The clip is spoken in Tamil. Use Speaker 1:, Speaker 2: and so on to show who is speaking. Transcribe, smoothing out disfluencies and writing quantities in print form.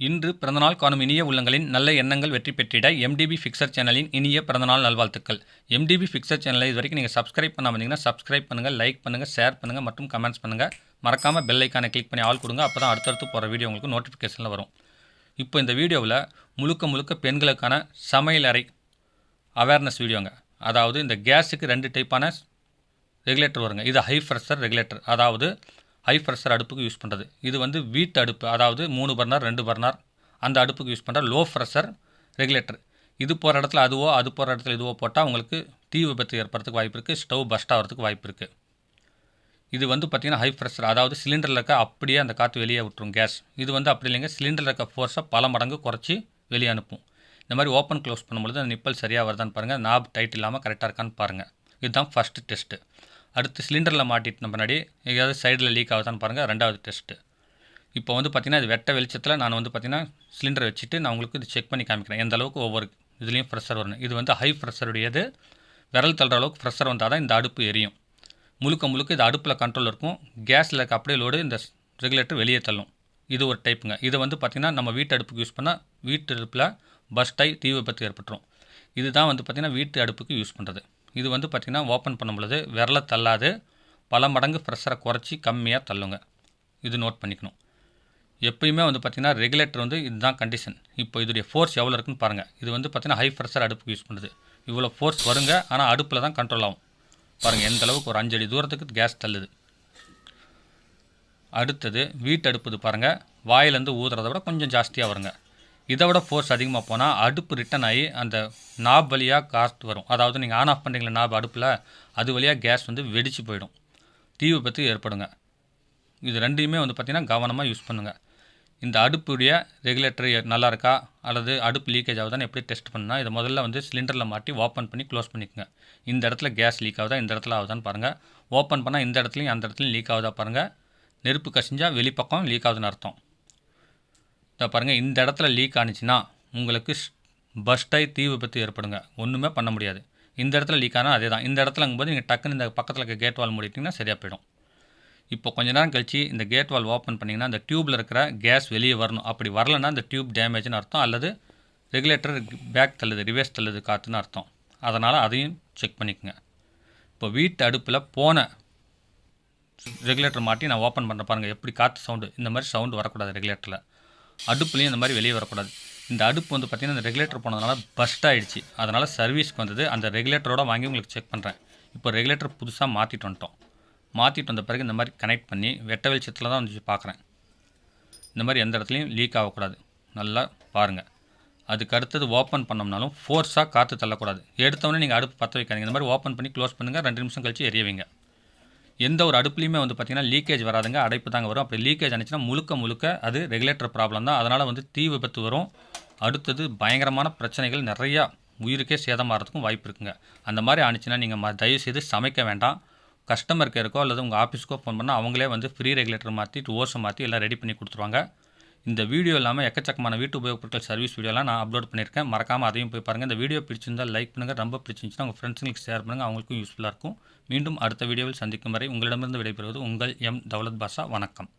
Speaker 1: இன்று பிறந்தநாள் காணும் இனிய உள்ளங்களின் நல்ல எண்ணங்கள் வெற்றி பெற்றிட எம்டிபி ஃபிக்சர் சேனலின் இனிய பிறந்தநாள் நல்வாழ்த்துக்கள். எம்டிபி ஃபிக்சர் சேனலை இது வரைக்கும் நீங்கள் சப்ஸ்கிரைப் பண்ணாமல் இருந்தீங்கன்னா சப்ஸ்கிரைப் பண்ணுங்கள், லைக் பண்ணுங்கள், ஷேர் பண்ணுங்கள் மற்றும் கமெண்ட்ஸ் பண்ணுங்கள். மறக்காமல் பெல் ஐக்கானை கிளிக் பண்ணி ஆல் கொடுங்க. அப்போ தான் அடுத்தடுத்து போகிற வீடியோ உங்களுக்கு நோட்டிஃபிகேஷனில் வரும். இப்போ இந்த வீடியோவில் முழுக்க பெண்களுக்கான சமையல் அறை அவேர்னஸ் வீடியோங்க. அதாவது இந்த கேஸுக்கு 2 டைப்பான ரெகுலேட்டர் வருங்க. இது ஹை ப்ரெஷர் ரெகுலேட்டர், அதாவது ஹை ப்ரெஷர் அடுப்புக்கு யூஸ் பண்ணுறது. இது வீட்டு அடுப்பு, அதாவது 3 பர்னர் 2 பர்னர் அந்த அடுப்புக்கு யூஸ் பண்ணுற லோ ப்ரெஷர் ரெகுலேட்டர். இது போகிற இடத்துல அதுவோ, அது போகிற இடத்துல இதுவோ போட்டால் உங்களுக்கு தீ விபத்து ஏற்படுறதுக்கு வாய்ப்பு இருக்குது, ஸ்டவ் பஸ்ட் ஆகிறதுக்கு வாய்ப்பு இருக்குது. இது பார்த்திங்கன்னா ஹை ப்ரெஷர், அதாவது சிலிண்டரில் இருக்க அப்படியே அந்த காற்று வெளியே விட்டுரும் கேஸ். இது அப்படி இல்லைங்க, சிலிண்டரில் இருக்க ஃபோர்ஸை பல மடங்கு குறைச்சி வெளியே அனுப்பும். இந்த மாதிரி ஓப்பன் க்ளோஸ் பண்ணும்பொழுது அந்த நிப்பல் சரியாக வருதான்னு பாருங்கள், நாப் டைட் இல்லாமல் கரெக்டாக இருக்கான்னு பாருங்கள். இதுதான் ஃபஸ்ட்டு டெஸ்ட்டு. அடுத்து சிலிண்டரில் மாட்டிட்டு முன்னாடி எங்கேயாவது சைடில் லீக் ஆகுதான்னு பாருங்கள், 2வது டெஸ்ட்டு. இப்போ பார்த்திங்கன்னா இது வெட்ட வெளிச்சத்தில் நான் பார்த்திங்கன்னா சிலிண்டரை வச்சுட்டு நான் உங்களுக்கு இது செக் பண்ணி காமிக்கிறேன் எந்த அளவுக்கு ஒவ்வொரு இதுலேயும் ப்ரெஷர் வரணும். இது ஹை ப்ரெஷருடையது, விரல் தள்ளுற அளவுக்கு ப்ரெஷர் வந்தால் தான் இந்த அடுப்பு எரியும். முழுக்க இது அடுப்பில் கண்ட்ரோல் இருக்கும். கேஸில் இருக்க அப்படியே லோடு இந்த ரெகுலேட்டர் வெளியே தள்ளும். இது ஒரு டைப்புங்க. இதை பார்த்திங்கன்னா நம்ம வீட்டு அடுப்புக்கு யூஸ் பண்ணால் வீட்டு அடுப்பில் பஸ்ட் ஆகி தீ விபத்து ஏற்பட்டுரும். இதுதான் பார்த்திங்கன்னா வீட்டு அடுப்புக்கு யூஸ் பண்ணுறது. இது பார்த்திங்கன்னா ஓப்பன் பண்ணும்பொழுது விரலை தள்ளாது, பல மடங்கு ப்ரெஷரை குறைச்சி கம்மியாக தள்ளுங்க. இது நோட் பண்ணிக்கணும். எப்பயுமே பார்த்திங்கன்னா ரெகுலேட்டர் இதுதான் கண்டிஷன். இப்போ இதோடைய ஃபோர்ஸ் எவ்வளோ இருக்குன்னு பாருங்கள். இது பார்த்திங்கன்னா ஹை ப்ரெஷர் அடுப்புக்கு யூஸ் பண்ணுறது. இவ்வளோ ஃபோர்ஸ் வருங்க, ஆனால் அடுப்பில் தான் கண்ட்ரோல் ஆகும். பாருங்கள் எந்த அளவுக்கு ஒரு 5 அடி தூரத்துக்கு கேஸ் தள்ளுது. அடுத்தது வீட்டு அடுப்புது பாருங்கள், வாயிலேருந்து ஊதுறதை விட கொஞ்சம் ஜாஸ்தியாக வருங்க. இதை விட ஃபோர்ஸ் அதிகமாக போனால் அடுப்பு ரிட்டன் ஆகி அந்த நாப் வழியாக காற்று வரும். அதாவது நீங்கள் ஆன் ஆஃப் பண்ணுறீங்களா நாப் அடுப்பில், அது வழியாக கேஸ் வெடிச்சு போயிடும், தீ விபத்து ஏற்படுங்க. இது ரெண்டையுமே பார்த்திங்கன்னா கவனமாக யூஸ் பண்ணுங்கள். இந்த அடுப்புடைய ரெகுலேட்டர் நல்லா இருக்கா அல்லது அடுப்பு லீக்கேஜ் ஆகுதான்னு எப்படி டெஸ்ட் பண்ணால், இதை முதல்ல சிலிண்டரில் மாட்டி ஓப்பன் பண்ணி க்ளோஸ் பண்ணிக்கோங்க. இந்த இடத்துல கேஸ் லீக் ஆகுதா, இந்த இடத்துல ஆகுதான்னு பாருங்கள். ஓப்பன் பண்ணால் இந்த இடத்துலையும் அந்த இடத்துலையும் லீக் ஆகுதா பாருங்கள். நெருப்பு கசிஞ்சால் வெளிப்பக்கம் லீக் ஆகுதுன்னு அர்த்தம். இதை பாருங்கள், இந்த இடத்துல லீக் ஆனிச்சுன்னா உங்களுக்கு பஸ்டாகி தீ விபத்து ஏற்படுங்க, ஒன்றுமே பண்ண முடியாது. இந்த இடத்துல லீக் ஆனால் அதே தான். இந்த இடத்துலங்கும்போது நீங்கள் டக்குன்னு இந்த பக்கத்தில் இருக்க கேட் வால் மூடிட்டிங்கன்னா சரியாக போயிடும். இப்போ கொஞ்ச நேரம் கழிச்சு இந்த கேட் வால் ஓப்பன் பண்ணிங்கன்னா அந்த டியூப்பில் இருக்கிற கேஸ் வெளியே வரணும். அப்படி வரலைன்னா இந்த டியூப் டேமேஜ்னு அர்த்தம், அல்லது ரெகுலேட்டர் பேக் தள்ளுது, ரிவர்ஸ் தள்ளுது காற்றுன்னு அர்த்தம். அதனால் அதையும் செக் பண்ணிக்கோங்க. இப்போ வீட்டு அடுப்பில் போன ரெகுலேட்டர் மாட்டி நான் ஓப்பன் பண்ணுற பாருங்கள், எப்படி காற்று சவுண்டு, இந்த மாதிரி சவுண்டு வரக்கூடாது ரெகுலேட்டரில். அடுப்புலையும் இந்த மாதிரி வெளியே வரக்கூடாது. இந்த அடுப்பு பார்த்திங்கன்னா இந்த ரெகுலேட்டர் போனதுனால பஸ்ட் ஆகிடுச்சு. அதனால் சர்வீஸ்க்கு வந்தது. அந்த ரெகுலேட்டரோட வாங்கி உங்களுக்கு செக் பண்ணுறேன். இப்போ ரெகுலேட்டர் புதுசாக மாற்றிட்டு வந்துட்டோம். மாற்றிட்டு வந்த பிறகு இந்த மாதிரி கனெக்ட் பண்ணி வெட்ட வெளிச்சத்தில் தான் பார்க்குறேன். இந்த மாதிரி எந்த இடத்துலையும் லீக் ஆகக்கூடாது, நல்லா பாருங்கள். அதுக்கு அடுத்தது ஓப்பன் பண்ணோம்னாலும் ஃபோர்ஸாக காற்று தள்ளக்கூடாது. எடுத்தவொடனே நீங்கள் அடுப்பு பற்ற வைக்காதீங்க. இந்த மாதிரி ஓப்பன் பண்ணி க்ளோஸ் பண்ணுங்கள், 2 நிமிஷம் கழிச்சு எரிய வைங்க. எந்த ஒரு அடுப்புலையுமே பார்த்திங்கன்னா லீக்கேஜ் வராதுங்க, அடைப்பு தாங்க வரும். அப்படி லீக்கேஜ் ஆனிச்சுன்னா முழுக்க அது ரெகுலேட்டர் ப்ராப்ளம் தான். அதனால் தீ விபத்து வரும். அடுத்தது பயங்கரமான பிரச்சனைகள், நிறையா உயிருக்கே சேதமாகிறதுக்கும் வாய்ப்பு இருக்குங்க. அந்த மாதிரி ஆனிச்சுன்னா நீங்கள் தயவுசெய்து சமைக்க வேண்டாம். கஸ்டமர் கேருக்கோ அல்லது உங்கள் ஆஃபீஸ்க்கோ ஃபோன் பண்ணால் அவங்களே ஃப்ரீ ரெகுலேட்டர் மாற்றி ஓர்ஸை மாற்றி எல்லாம் ரெடி பண்ணி கொடுத்துருவாங்க. இந்த வீடியோ இல்லாமல் எக்கச்சக்கமான வீட்டு உபயோகப் பொருட்கள் சர்வீஸ் வீடியோலாம் நான் அப்லோட் பண்ணியிருக்கேன். மறக்காமல் அதையும் போய் பாருங்கள். இந்த வீடியோ பிடிச்சிருந்தால் லைக் பண்ணுங்கள், ரொம்ப பிடிச்சிருந்துச்சுன்னா உங்கள் ஃப்ரெண்ட்ஸுங்களுக்கு ஷேர் பண்ணுங்கள், அவங்களுக்கும் யூஸ்ஃபுல்லாக இருக்கும். மீண்டும் அடுத்த வீடியோவில் சந்திக்கும் வரை உங்களிடமிருந்து விடைபெறுவது உங்கள் எம். தௌலத் பாஷா. வணக்கம்.